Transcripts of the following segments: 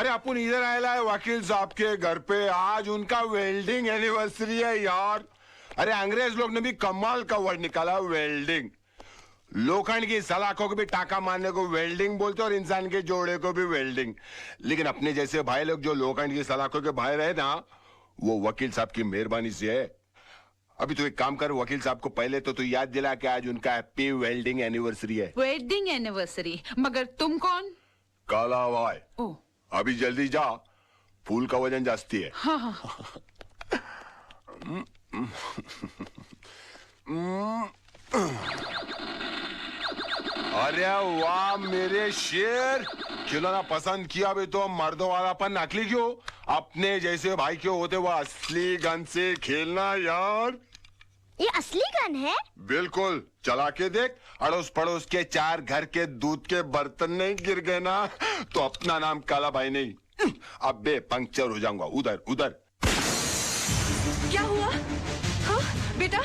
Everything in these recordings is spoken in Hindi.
अरे अपन इधर आया है वकील साहब के घर पे, आज उनका वेल्डिंग एनिवर्सरी है यार। अरे अंग्रेज लोग ने भी कमाल का वर्ड निकाला, वेल्डिंग। लोखंड की सलाखों को भी टाका मारने को वेल्डिंग बोलते और इंसान के जोड़े को भी वेल्डिंग। लेकिन अपने जैसे भाई लोग जो लोखंड की सलाखों के भाई रहे ना, वो वकील साहब की मेहरबानी से है। अभी तो एक काम कर, वकील साहब को पहले तो तू याद दिला कि आज उनका हैप्पी वेल्डिंग एनिवर्सरी है। Wedding anniversary? मगर तुम कौन? काला भाई। ओ, अभी जल्दी जा, फूल का वजन जास्ती है। हाँ हाँ। अरे वाह मेरे शेर, खिलौना पसंद किया भी तो मर्दों वालापन नकली क्यों? अपने जैसे भाई क्यों होते वो असली गन से खेलना यार। ये असली गन है? बिल्कुल, चला के देख। अड़ोस पड़ोस के 4 घर के दूध के बर्तन नहीं गिर गए ना तो अपना नाम काला भाई नहीं। अब बे पंक्चर हो जाऊंगा। उधर उधर। क्या हुआ? हाँ बेटा,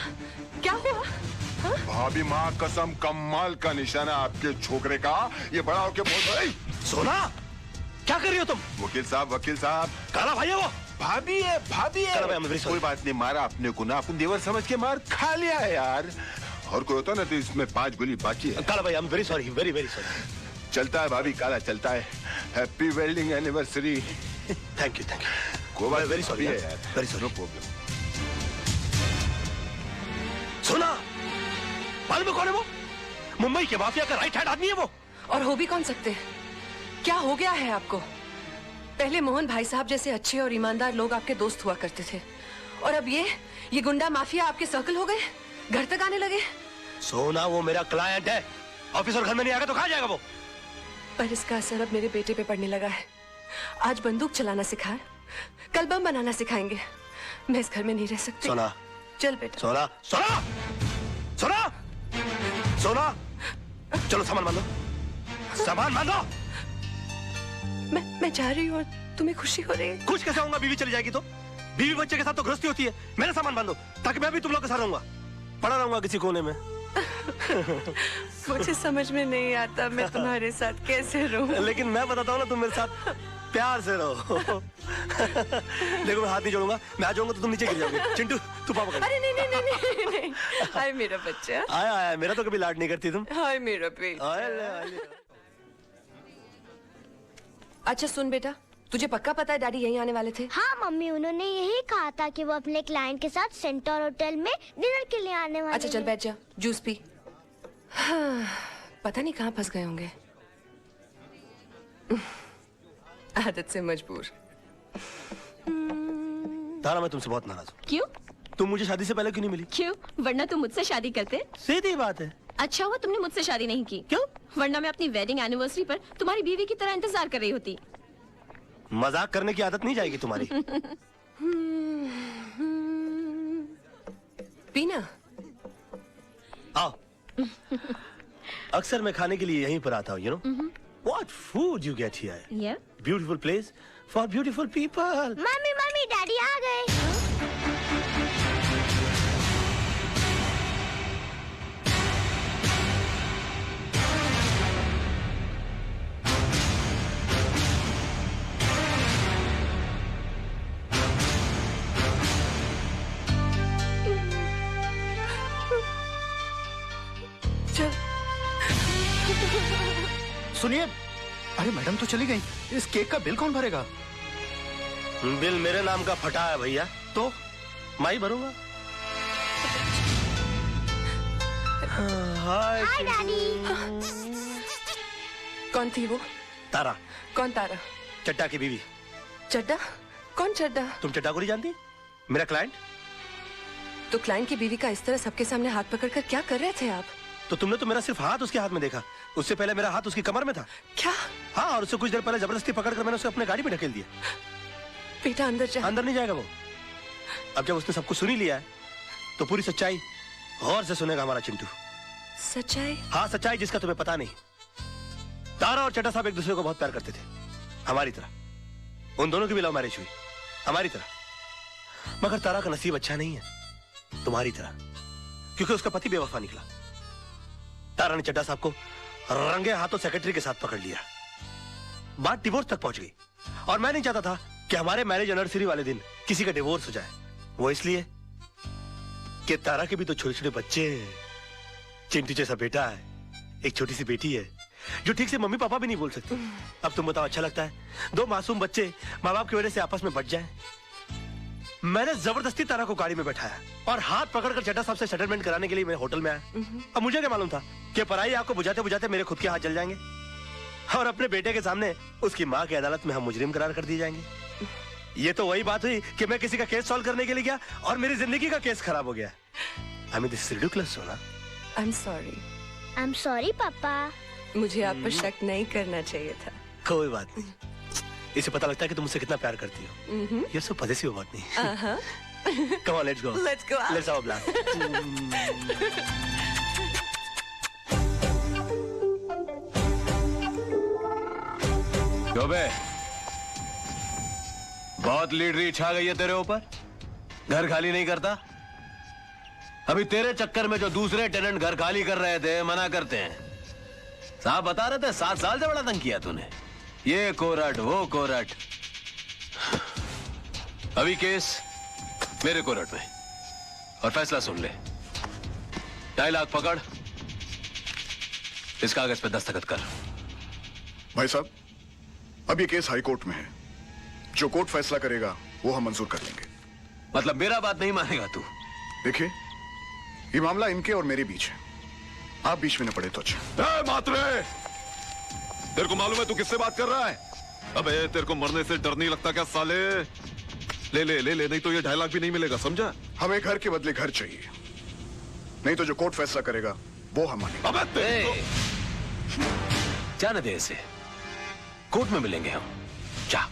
क्या हुआ? हाँ? भाभी माँ कसम, कमाल का निशाना आपके छोकरे का। ये बड़ा होके बोल। सोना, क्या कर रही हो तुम? वकील साहब काला भाई है वो। भाभी है काला भाई, कोई बात नहीं, मारा अपने को ना, अपन देवर समझ के मार खा लिया है यार। और कोई होता ना तो इसमें 5 गोली बाकी है। काला भाई, I am very sorry, very very sorry. चलता है भाभी, काला चलता है। Happy welding anniversary. Thank you कोई बात वेरी सॉरी है यार, वेरी सॉरी। No problem. सोना, मालूम है कौन है वो? मुंबई के माफिया का राइट हैंड आदमी है वो। और हो भी कौन सकते हैं? क्या हो गया है आपको? पहले मोहन भाई साहब जैसे अच्छे और ईमानदार लोग आपके दोस्त हुआ करते थे, और अब ये गुंडा माफिया आपके सर्कल हो गए, घर तक आने लगे। सोना, वो मेरा क्लाइंट है। ऑफिसर घर में नहीं आएगा तो कहाँ जाएगा वो? पर इसका असर अब मेरे बेटे पे पड़ने लगा है। आज बंदूक चलाना सिखाए, कल बम बनाना सिखाएंगे। मैं इस घर में नहीं रह सकती। सोना, चल बेटा। सोना, सोना, सोना, सोना, चलो सामान बांधो, सामान बांधो। मैं जा रही हूँ, तुम्हें खुशी हो रही है? खुश कैसे होऊंगा? बीवी चली जाएगी तो? बीवी बच्चे के साथ तो गृहस्थी होती है। मेरा सामान बांधो ताकि मैं भी तुम लोग के साथ रहूंगा, पड़ा रहूंगा किसी कोने में। मुझे समझ में नहीं आता मैं तुम्हारे साथ कैसे रहूं। लेकिन मैं बताता हूँ ना, तुम मेरे साथ प्यार से रहो। देखो मैं हाथ नहीं जोड़ूंगा, मैं आ जाऊंगा तो तुम नीचे गिर जाओगे। चिंटू, तू पापा कर। अरे नहीं नहीं नहीं नहीं नहीं। हाय मेरा बच्चा। आया आया, मेरा तो कभी लाड नहीं करती तुम। हाय मेरा बेटा। अच्छा सुन बेटा, तुझे पक्का पता है डैडी यहीं आने वाले थे? हाँ मम्मी, उन्होंने यही कहा था कि वो अपने क्लाइंट के साथ सेंटर होटल में डिनर के लिए आने वाले। अच्छा चल बैठ जा, जूस पी। हाँ, पता नहीं कहाँ फंस गए होंगे। आदत से मजबूर। तारा, मैं तुमसे बहुत नाराज हूँ। क्यों? तुम मुझे शादी से पहले क्यों नहीं मिली? क्यों? वरना तुम मुझसे शादी करते। सीधी बात है। अच्छा हुआ तुमने मुझसे शादी नहीं की। क्यों? वरना मैं अपनी वेडिंग एनिवर्सरी पर तुम्हारी बीवी की तरह इंतजार कर रही होती। मजाक करने की आदत नहीं जाएगी तुम्हारी। पीना। आओ। अक्सर मैं खाने के लिए यहीं पर आता हूँ, you know? What food you get here? Yeah. Beautiful place for beautiful people. Mummy mummy, daddy आ गए। सुनिए, अरे मैडम तो चली गई, इस केक का बिल कौन भरेगा? बिल मेरे नाम का फटा है भैया, तो मैं ही भरूंगा। हाय डैडी। कौन थी वो? तारा। कौन तारा? चड्डा की बीवी। चड्डा? कौन चड्डा? तुम चड्डा को नहीं जानती? मेरा क्लाइंट। तो क्लाइंट की बीवी का इस तरह सबके सामने हाथ पकड़कर क्या कर रहे थे आप? तो तुमने तो मेरा सिर्फ हाथ उसके हाथ में देखा, उससे पहले मेरा हाथ उसकी कमर में था। क्या? हाँ, और उससे कुछ देर पहले जबरदस्ती पकड़कर मैंने उसे अपने गाड़ी में ढकेल दिया। बेटा अंदर जा। अंदर नहीं जाएगा वो। अब जब उसने सब कुछ सुन ही लिया है तो पूरी सच्चाई गौर से सुनेगा हमारा चिंटू। सच्चाई? हाँ, सच्चाई जिसका तुम्हें पता नहीं। तारा और चड्डा साहब एक दूसरे को बहुत प्यार करते थे, हमारी तरह। उन दोनों की भी लव मैरिज हुई, हमारी तरह। मगर तारा का नसीब अच्छा नहीं है, तुम्हारी तरह, क्योंकि उसका पति बेवफा निकला। तारा ने चड्डा साहब को रंगे हाथों सेक्रेटरी के साथ पकड़ लिया। बात डिवोर्स तक पहुंच गई और मैं नहीं चाहता था कि हमारे मैरिज एनिवर्सरी वाले दिन किसी का डिवोर्स हो जाए। वो इसलिए कि तारा के भी तो छोटे छोटे बच्चे हैं, चिंटू जैसा बेटा है, एक छोटी सी बेटी है जो ठीक से मम्मी पापा भी नहीं बोल सकती। अब तुम बताओ अच्छा लगता है दो मासूम बच्चे माँ बाप की वजह से आपस में बट जाएं? मैंने जबरदस्ती तारा को गाड़ी में बैठाया और हाथ पकड़कर चड्ढा साहब से सेटलमेंट कराने के लिए मैं होटल में आया। अब मुझे क्या मालूम था कि पराई आग को बुझाते बुझाते मेरे खुद के हाथ जल जाएंगे और अपने बेटे के सामने उसकी माँ की अदालत में हम मुजरिम करार कर दिए जाएंगे। ये तो वही बात हुई कि मैं किसी का केस सॉल्व करने के लिए गया और मेरी जिंदगी का केस खराब हो गया। I mean, this is ridiculous, सोना। I'm sorry. I'm sorry, पापा। मुझे आप पर शक नहीं करना चाहिए था। कोई बात नहीं, इसे पता लगता है कि तुम मुझसे कितना प्यार करती हो। ये सब पॉजिटिव बात नहीं। Come on, let's go. Let's go out. Let's have a blast. बे बहुत लीडरी छा गई है तेरे ऊपर, घर खाली नहीं करता। अभी तेरे चक्कर में जो दूसरे टेनेंट घर खाली कर रहे थे मना करते हैं। साहब बता रहे थे 7 साल से बड़ा तंग किया तूने, ये कोरट वो कोरट। अभी केस मेरे कोरट में और फैसला सुन ले। 2.5 लाख पकड़, इस कागज पे दस्तखत कर। भाई साहब, अब ये केस हाई कोर्ट में है, जो कोर्ट फैसला करेगा वो हम मंजूर कर लेंगे। मतलब मेरा बात नहीं मानेगा तू? देखिए, ये मामला इनके और मेरे बीच है, आप बीच में न पड़े तो अच्छा। मात्रे, तेरे को मालूम है तू किससे बात कर रहा है? अबे तेरे को मरने से डर नहीं लगता क्या साले? ले ले ले ले, नहीं तो ये 2.5 लाख भी नहीं मिलेगा, समझा? हमें घर के बदले घर चाहिए, नहीं तो जो कोर्ट फैसला करेगा वो हम मानेंगे। अबे जाने दे इसे, कोर्ट में मिलेंगे हम। जा।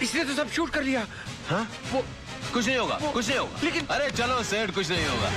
इसने तो सब शूट कर लिया। हाँ? वो कुछ नहीं होगा, कुछ नहीं होगा। लेकिन अरे चलो सेठ, कुछ नहीं होगा।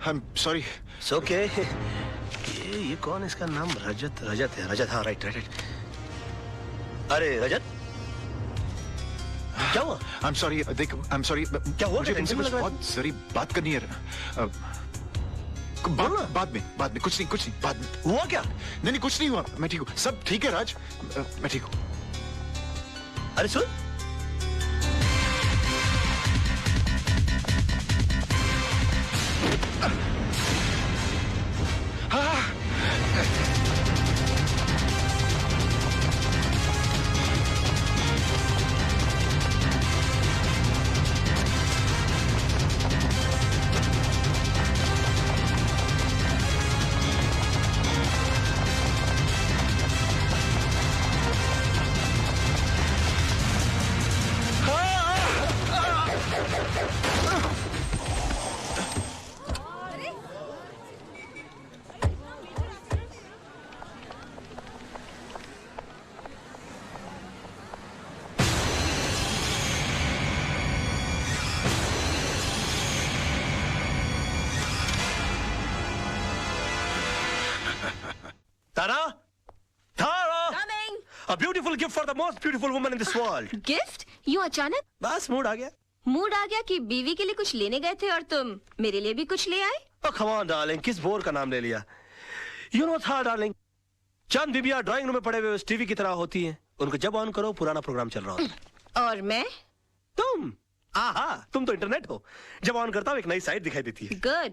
I'm sorry. It's okay. ये कौन है? इसका नाम रजत है। रजत, हाँ, राइट राइट राइट। अरे रजत, क्या हुआ? I'm sorry, देख, I'm sorry. क्या हुआ? मुझे तुमसे टेंशन कुछ लग रहा है? बहुत जरूरी बात करनी है। बाद में, कुछ नहीं, बाद में। हुआ क्या? नहीं, कुछ नहीं हुआ, मैं ठीक हूँ, सब ठीक है राज, मैं ठीक हूँ। अरे सुन, तारा, तारा, a beautiful gift for the most beautiful woman in this world. Gift? यूं अचानक? बस मूड आ गया। मूड आ गया कि बीवी के लिए कुछ लेने गए थे और तुम मेरे लिए भी कुछ ले आए? Oh, come on, darling, किस बोर का नाम ले लिया? You know था, darling, चंद बीबियां ड्राइंग रूम में पड़े हुए उस टीवी की तरह होती हैं। उनको जब ऑन करो पुराना प्रोग्राम चल रहा होता है। और मैं? तुम? आहा, तुम तो इंटरनेट हो। जब ऑन करता हूँ एक नई साइट दिखाई देती है। गुड।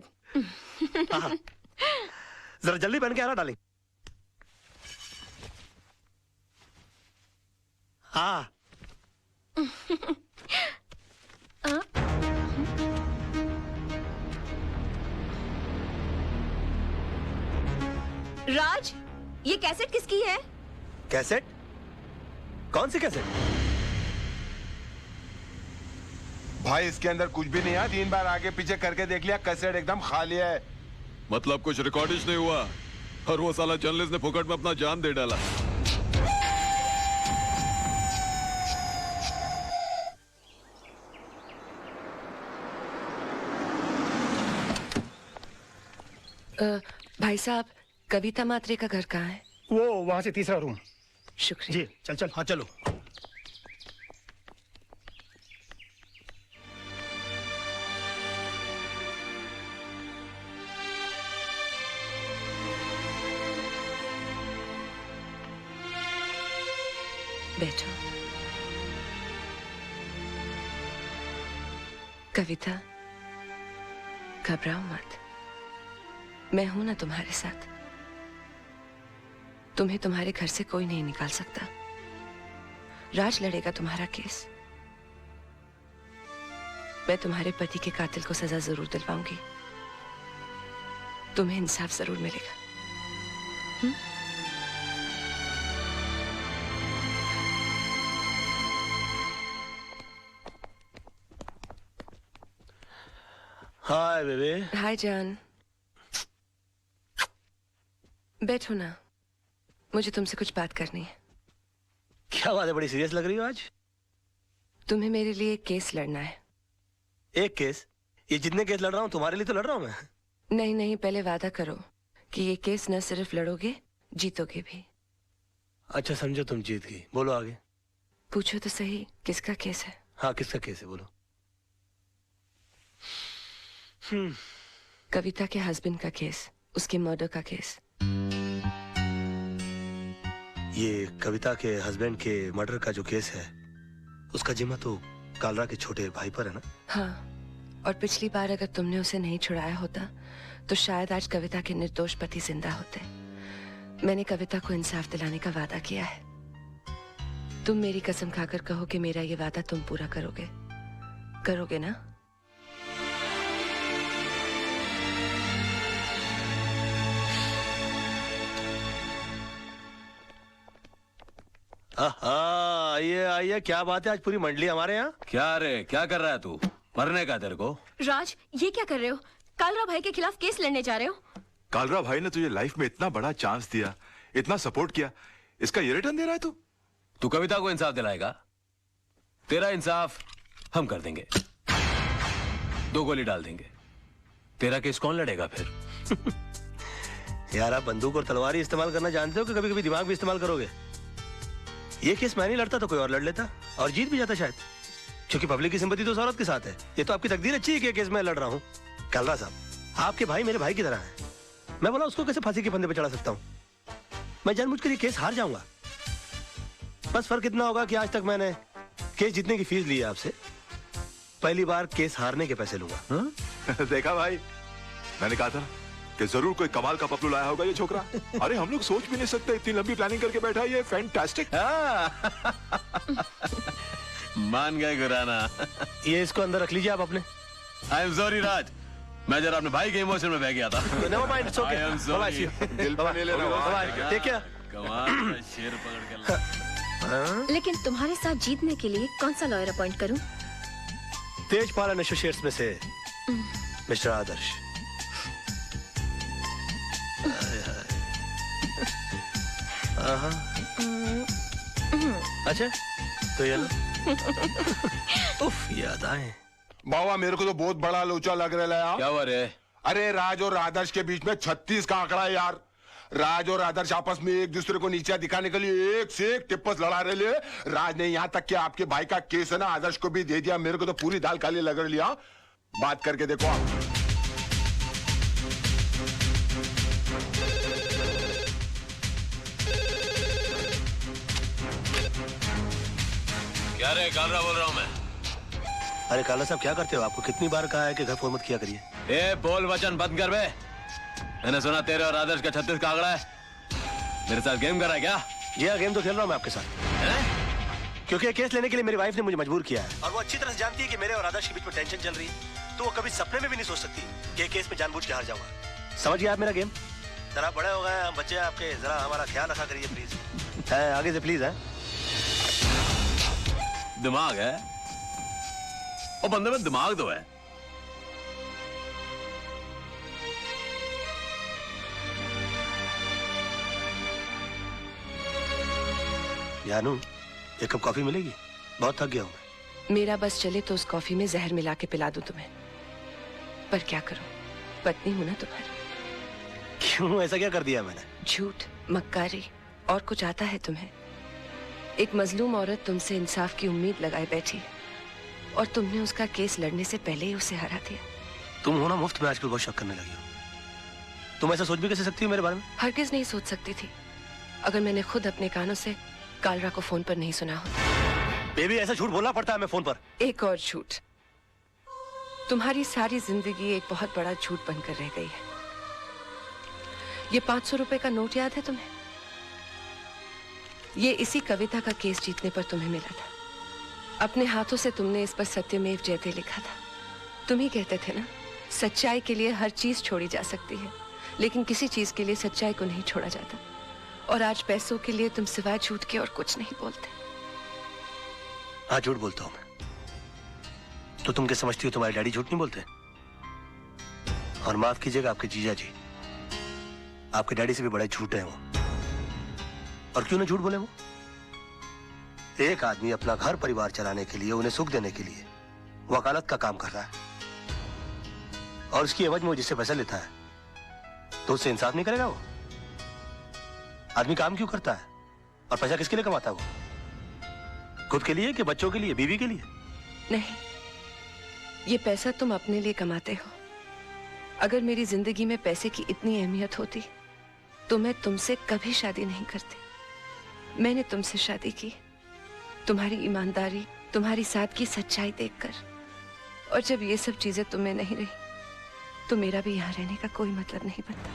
जरा जल्दी पहन के आना, डार्लिंग। हाँ। राज, ये कैसेट किसकी है? कैसेट? कौन सी कैसेट? भाई इसके अंदर कुछ भी नहीं है, 3 बार आगे पीछे करके देख लिया, कैसेट एकदम खाली है। मतलब कुछ रिकॉर्डिश नहीं हुआ और वो साला जर्नलिस्ट ने फुकट में अपना जान दे डाला। भाई साहब, कविता मात्रे का घर कहाँ है? वो वहां से तीसरा रूम। शुक्रिया जी, चल, हाँ चलो। बैठो। कविता, घबराओ मत, मैं हूं ना तुम्हारे साथ। तुम्हें तुम्हारे घर से कोई नहीं निकाल सकता। राज लड़ेगा तुम्हारा केस। मैं तुम्हारे पति के कातिल को सजा जरूर दिलवाऊंगी। तुम्हें इंसाफ जरूर मिलेगा। Hi baby. हाय जान, बैठो ना, मुझे तुमसे कुछ बात करनी है। क्या बात है, बड़ी सीरियस लग रही हो आज? तुम्हें मेरे लिए एक केस लड़ना है। एक केस? ये जितने केस लड़ रहा हूँ तुम्हारे लिए तो लड़ रहा हूँ मैं। नहीं नहीं, पहले वादा करो कि ये केस न सिर्फ लड़ोगे, जीतोगे भी। अच्छा समझो तुम जीत गई, बोलो आगे। पूछो तो सही, किसका केस है? हाँ, किसका केस है, बोलो। कविता के हस्बैंड का केस, उसके मर्डर का केस। ये कविता के हस्बैंड के मर्डर का जो केस है, उसका जिम्मा तो कालरा के छोटे भाई पर है ना? हाँ, और पिछली बार अगर तुमने उसे नहीं छुड़ाया होता तो शायद आज कविता के निर्दोष पति जिंदा होते। मैंने कविता को इंसाफ दिलाने का वादा किया है। तुम मेरी कसम खाकर कहो कि मेरा ये वादा तुम पूरा करोगे। करोगे ना? आइए आइए, क्या बात है, आज पूरी मंडली हमारे यहाँ। क्या रे, क्या कर रहा है तू? मरने का तेरे को? राज, ये क्या कर रहे हो? कालरा भाई के खिलाफ केस लड़ने जा रहे हो? कालरा भाई ने तुझे लाइफ में इतना बड़ा चांस दिया, इतना सपोर्ट किया, इसका ये रिटर्न दे रहा है तू? तू कविता को इंसाफ दिलाएगा? तेरा इंसाफ हम कर देंगे। 2 गोली डाल देंगे। तेरा केस कौन लड़ेगा फिर? यार, आप बंदूक और तलवार ही इस्तेमाल करना जानते हो कि कभी कभी दिमाग भी इस्तेमाल करोगे? ये केस मैं नहीं लड़ता तो कोई और लड़ लेता और जीत भी जाता शायद। क्योंकि पब्लिक की सिंपैथी तो उस औरत के साथ है। ये तो आपकी तकदीर अच्छी है कि केस में लड़ रहा हूँ। कालरा साहब, आपके भाई मेरे भाई की तरह हैं। मैं बोला उसको कैसे फांसी के फंदे पे चढ़ा सकता हूँ? मैं जानबूझकर ये केस हार जाऊंगा। बस फर्क इतना होगा कि आज तक मैंने केस जीतने की फीस ली है आपसे, पहली बार केस हारने के पैसे लूंगा। देखा भाई, मैंने कहा था कि जरूर कोई कमाल का पपलू लाया होगा ये छोकरा। अरे हम लोग सोच भी नहीं सकते, इतनी लंबी प्लानिंग करके बैठा है ये। फैंटास्टिक। मान गए गुराना। ये इसको अंदर रख लीजिए आप अपने। आई एम सॉरी राज, मैं जरा अपने भाई के इमोशन में बह गया था। Never mind, it's okay. I am sorry. दिल पे नहीं लेना भाई। ठीक है। कमाल का शेर पकड़ के ला। लेकिन तुम्हारे साथ जीतने के लिए कौन सा लॉयर अपॉइंट करूं? तेजपाल एंड एसोसिएट्स में से मिस्टर आदर्श। अच्छा तो ये लो। उफ, याद आए। बाबा मेरे को तो बहुत बड़ा लोचा लग रहा है यार। क्या हुआ रे? अरे राज और आदर्श के बीच में 36 का आंकड़ा है यार। राज और आदर्श आपस में एक दूसरे को नीचा दिखाने के लिए एक से एक टिप्पस लड़ा रहे हैं। राज ने यहाँ तक कि आपके भाई का केस है ना आदर्श को भी दे दिया। मेरे को तो पूरी दाल काली लग रही है। बात करके देखो आप। क्या रे कालरा बोल रहा हूँ मैं। अरे काला साहब क्या करते हो? आपको कितनी बार कहा है कि घर फोन मत किया करिए। ए बोल वचन बंद कर बे। मैंने सुना तेरे और आदर्श का 36 का आंकड़ा है। मेरे साथ गेम कर रहा है क्या? जी हाँ, गेम तो खेल रहा हूँ मैं आपके साथ। क्योंकि ये केस लेने के लिए मेरी वाइफ ने मुझे मजबूर किया है और वो अच्छी तरह से जानती है कि मेरे और आदर्श के बीच में टेंशन चल रही है। तो वो कभी सपने में भी नहीं सोच सकती कि केस में जानबूझ के हार जाऊंगा। समझ गया आप मेरा गेम? जरा बड़े हो गए हम बच्चे आपके, जरा हमारा ख्याल रखा करिए प्लीज। है आगे से प्लीज है। दिमाग है वो बंदे में, दिमाग तो है। जानू, एक कप कॉफी मिलेगी? बहुत थक गया हूं मैं। मेरा बस चले तो उस कॉफी में जहर मिला के पिला दूं तुम्हें, पर क्या करूं, पत्नी हूं ना तुम्हारी। क्यों, ऐसा क्या कर दिया मैंने? झूठ, मक्कारी और कुछ आता है तुम्हें? एक मजलूम औरत तुमसे इंसाफ की उम्मीद लगाए बैठी है और तुमने उसका केस लड़ने से पहले ही उसे हरा दिया। तुम हो ना मुफ्त में आजकल बहुत शक करने लगी हो। तुम ऐसा सोच भी कैसे सकती हो मेरे बारे में? हरगिज नहीं सोच सकती थी अगर मैंने खुद अपने कानों से कालरा को फोन पर नहीं सुना होता। बेबी, ऐसा झूठ बोलना पड़ता है मैं फोन पर। एक और झूठ। तुम्हारी सारी जिंदगी एक बहुत बड़ा झूठ बनकर रह गई है। ये 500 रुपए का नोट याद है तुम्हें? ये इसी कविता का केस जीतने पर तुम्हें मिला था। अपने हाथों से तुमने इस पर सत्यमेव जयते लिखा था। तुम ही कहते थे ना, सच्चाई के लिए हर चीज छोड़ी जा सकती है, लेकिन किसी चीज के लिए सच्चाई को नहीं छोड़ा जाता। और आज पैसों के लिए तुम सिवाय झूठ के और कुछ नहीं बोलते। हाँ, झूठ बोलता हूं मैं। तो तुम क्या समझती हो तुम्हारे डैडी झूठ नहीं बोलते? और माफ कीजिएगा आपके जीजा जी, आपके डैडी से भी बड़े झूठ है वो। और क्यों ना झूठ बोले वो? एक आदमी अपना घर परिवार चलाने के लिए, उन्हें सुख देने के लिए वकालत का काम कर रहा है और उसकी एवज में वो जिससे पैसा लेता है तो उससे इंसाफ नहीं करेगा वो? आदमी काम क्यों करता है और पैसा किसके लिए कमाता है वो? खुद के लिए कि बच्चों के लिए, बीवी के लिए? नहीं, ये पैसा तुम अपने लिए कमाते हो। अगर मेरी जिंदगी में पैसे की इतनी अहमियत होती तो मैं तुमसे कभी शादी नहीं करती। मैंने तुमसे शादी की तुम्हारी ईमानदारी, तुम्हारी सादगी, सच्चाई देखकर। और जब ये सब चीजें तुम्हें नहीं रही तो मेरा भी यहाँ रहने का कोई मतलब नहीं बनता।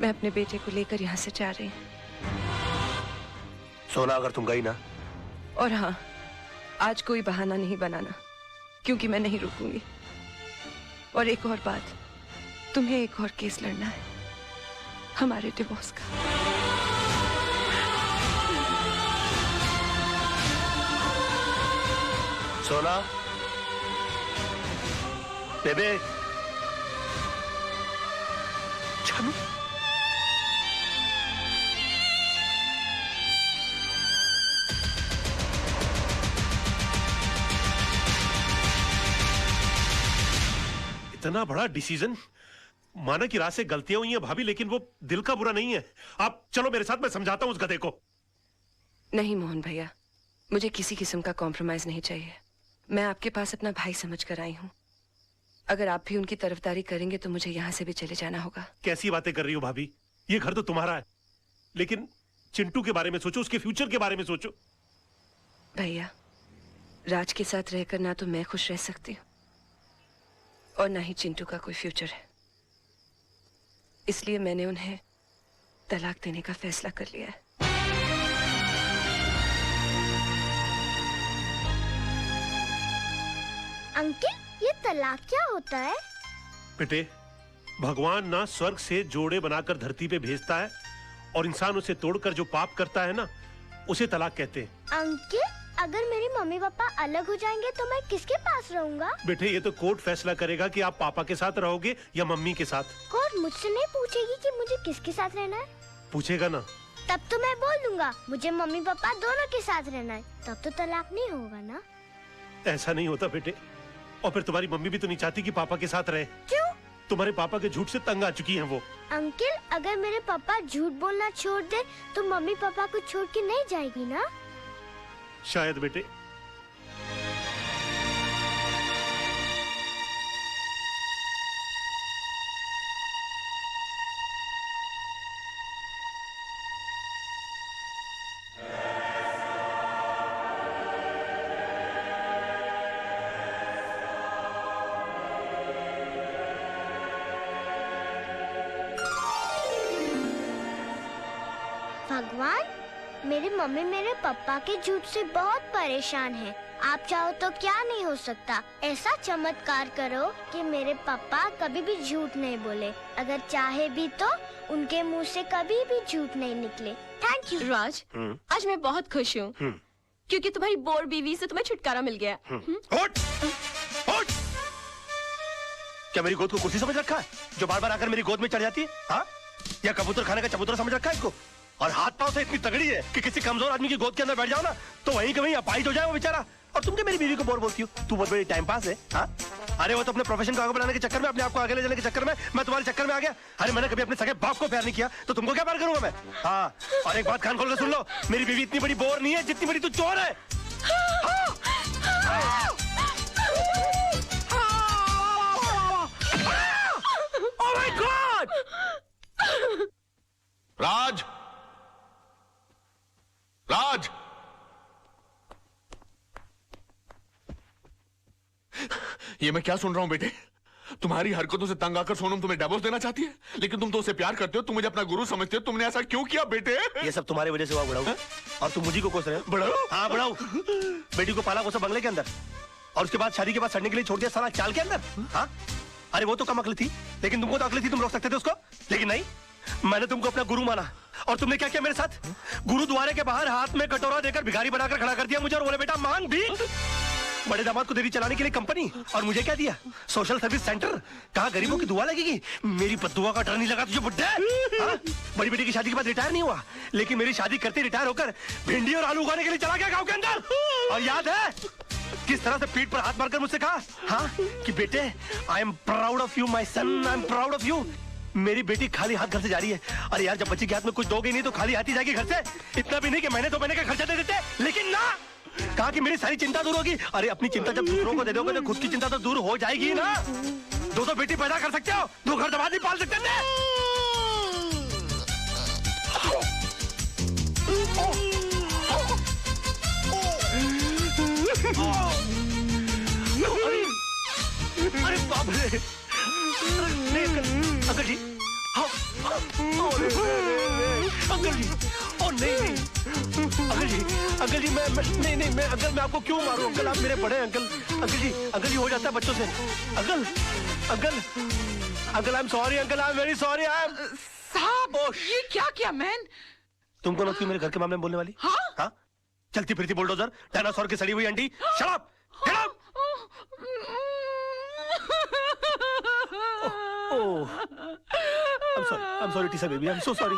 मैं अपने बेटे को लेकर यहाँ से जा रही हूँ। सोना, अगर तुम गई ना। और हाँ, आज कोई बहाना नहीं बनाना, क्योंकि मैं नहीं रुकूंगी। और एक और बात, तुम्हें एक और केस लड़ना है, हमारे डिवोर्स का। सोना, बेबे, जानू, इतना बड़ा डिसीजन। माना कि रात से गलतियां हुई हैं भाभी, लेकिन वो दिल का बुरा नहीं है। आप चलो मेरे साथ, मैं समझाता हूं उस गधे को। नहीं मोहन भैया, मुझे किसी किस्म का कॉम्प्रोमाइज नहीं चाहिए। मैं आपके पास अपना भाई समझ कर आई हूँ। अगर आप भी उनकी तरफदारी करेंगे तो मुझे यहाँ से भी चले जाना होगा। कैसी बातें कर रही हो भाभी? ये घर तो तुम्हारा है, लेकिन चिंटू के बारे में सोचो, उसके फ्यूचर के बारे में सोचो। भैया, राज के साथ रहकर ना तो मैं खुश रह सकती हूँ और ना ही चिंटू का कोई फ्यूचर है। इसलिए मैंने उन्हें तलाक देने का फैसला कर लिया है। अंकल, ये तलाक क्या होता है? बेटे, भगवान ना स्वर्ग से जोड़े बनाकर धरती पे भेजता है और इंसान उसे तोड़कर जो पाप करता है ना, उसे तलाक कहते हैं। अंकल, अगर मेरे मम्मी पापा अलग हो जाएंगे तो मैं किसके पास रहूंगा? बेटे, ये तो कोर्ट फैसला करेगा कि आप पापा के साथ रहोगे या मम्मी के साथ। कोर्ट मुझसे नहीं पूछेगी कि मुझे किसके साथ रहना है? पूछेगा ना। तब तो मैं बोल दूंगा मुझे मम्मी पापा दोनों के साथ रहना है। तब तो तलाक नहीं होगा ना? ऐसा नहीं होता बेटे। और फिर तुम्हारी मम्मी भी तो नहीं चाहती कि पापा के साथ रहे। क्यों? तुम्हारे पापा के झूठ से तंग आ चुकी हैं वो। अंकल, अगर मेरे पापा झूठ बोलना छोड़ दे तो मम्मी पापा को छोड़ के नहीं जाएगी ना? शायद बेटे। भगवान, मेरी मम्मी मेरे पापा के झूठ से बहुत परेशान है। आप चाहो तो क्या नहीं हो सकता। ऐसा चमत्कार करो कि मेरे पापा कभी भी झूठ नहीं बोले। अगर चाहे भी तो उनके मुंह से कभी भी झूठ नहीं निकले। Thank you. राज, आज मैं बहुत खुश हूँ क्योंकि तुम्हारी बोर बीवी से तुम्हें छुटकारा मिल गया। उठ! उठ! क्या मेरी गोद को कुर्सी समझ रखा है जो बार बार आकर मेरी गोद में चढ़ जाती है? हाँ? या कबूतर खाने का चबूतरा समझ रखा है इसको? और हाथ पांव से इतनी तगड़ी है कि किसी कमजोर आदमी की गोद के अंदर बैठ जाओ ना तो वहीं के वहीं अपाहिज हो जाए वो बेचारा। और तुम क्या मेरी बीवी को बोर बोलती हो? तू बहुत बड़ी टाइम पास है। हाँ? अरे वो तो अपने प्रोफेशन को आगे बढ़ाने के चक्कर में, अपने आप को आगे ले जाने के चक्कर में मैं तुम्हारे चक्कर में आ गया। अरे मैंने कभी अपने सगे बाप को प्यार नहीं किया तो तुमको क्या प्यार करूंगा मैं? हाँ, और एक बात कान खोल के सुन लो, मेरी बीवी इतनी बड़ी बोर नहीं है जितनी बड़ी तू चोर है। Oh my God! राज, राज, ये मैं क्या सुन रहा हूं बेटे? तुम्हारी हरकतों से तंग आकर सोनम तुम्हें डिवोर्स देना चाहती है, लेकिन तुम तो उसे प्यार करते हो, तुम मुझे अपना गुरु समझते हो। तुमने ऐसा क्यों किया बेटे? ये सब तुम्हारी वजह से हुआ बुढ़ाऊ। और तुम मुझी को कोस रहे हो? बुढ़ाऊ? हाँ बुढ़ाऊ। बेटी को पाला कोसा बंगले के अंदर और उसके बाद शादी के बाद सड़ने के लिए छोड़ दिया साला चाल के अंदर। हाँ? अरे वो तो कम अकल थी, लेकिन तुमको तो अकल थी, तुम रोक सकते थे उसको। लेकिन नहीं, मैंने तुमको अपना गुरु माना और तुमने क्या किया मेरे साथ? गुरुद्वारे के बाहर हाथ में कटोरा देकर भिखारी बनाकर खड़ा कर दिया मुझे और बोले बेटा मांग भीख। बड़े दामाद को देरी चलाने के लिए कंपनी, और मुझे क्या दिया? Social service centre. कहा गरीबों की दुआ लगेगी? मेरी बद्दुआ का डर नहीं लगा तुझे बुड्ढे? हाँ? बड़ी बेटी की शादी के बाद रिटायर नहीं हुआ, लेकिन मेरी शादी करते रिटायर होकर भिंडी और आलू उगाने के लिए चला गया गांव के अंदर। और याद है किस तरह से पीठ पर हाथ मारकर मुझसे कहा, हाँ, कि बेटे I am proud of you my son, I am proud of you. मेरी बेटी खाली हाथ घर से जा रही है। अरे यार, जब बच्ची के हाथ में कुछ दोगे नहीं तो खाली हाथ ही जाएगी घर से। इतना भी नहीं कि महीने 2 महीने का खर्चा दे देते, लेकिन ना, कहा कि मेरी सारी चिंता दूर होगी। अरे अपनी चिंता जब दूसरों को दे दोगे तो खुद की चिंता तो दूर हो जाएगी ना। 2 बेटी पैदा कर सकते हो, 2 घर दबा नहीं पाल सकते ना। अरे बाप रे! नहीं अंकल जी, हाँ, अंकल जी, ओ नहीं, अंकल जी मैं अंकल मैं आपको क्यों मारूं? अंकल आप मेरे बड़े अंकल जी हो जाता है बच्चों से। Uncle I am sorry, uncle I am very sorry. I am साहब, ये क्या किया मैन? तुमको ना क्यों मेरे घर के मामले में बोलने वाली? हाँ? चलती फिरती बुलडोजर, डायनासोर की सड़ी हुई अंडी। Shut up! Get out! Oh, I'm sorry, Tisa baby. I'm so sorry.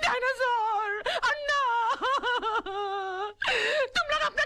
Dinosaur, Anna, तुम लोग अपना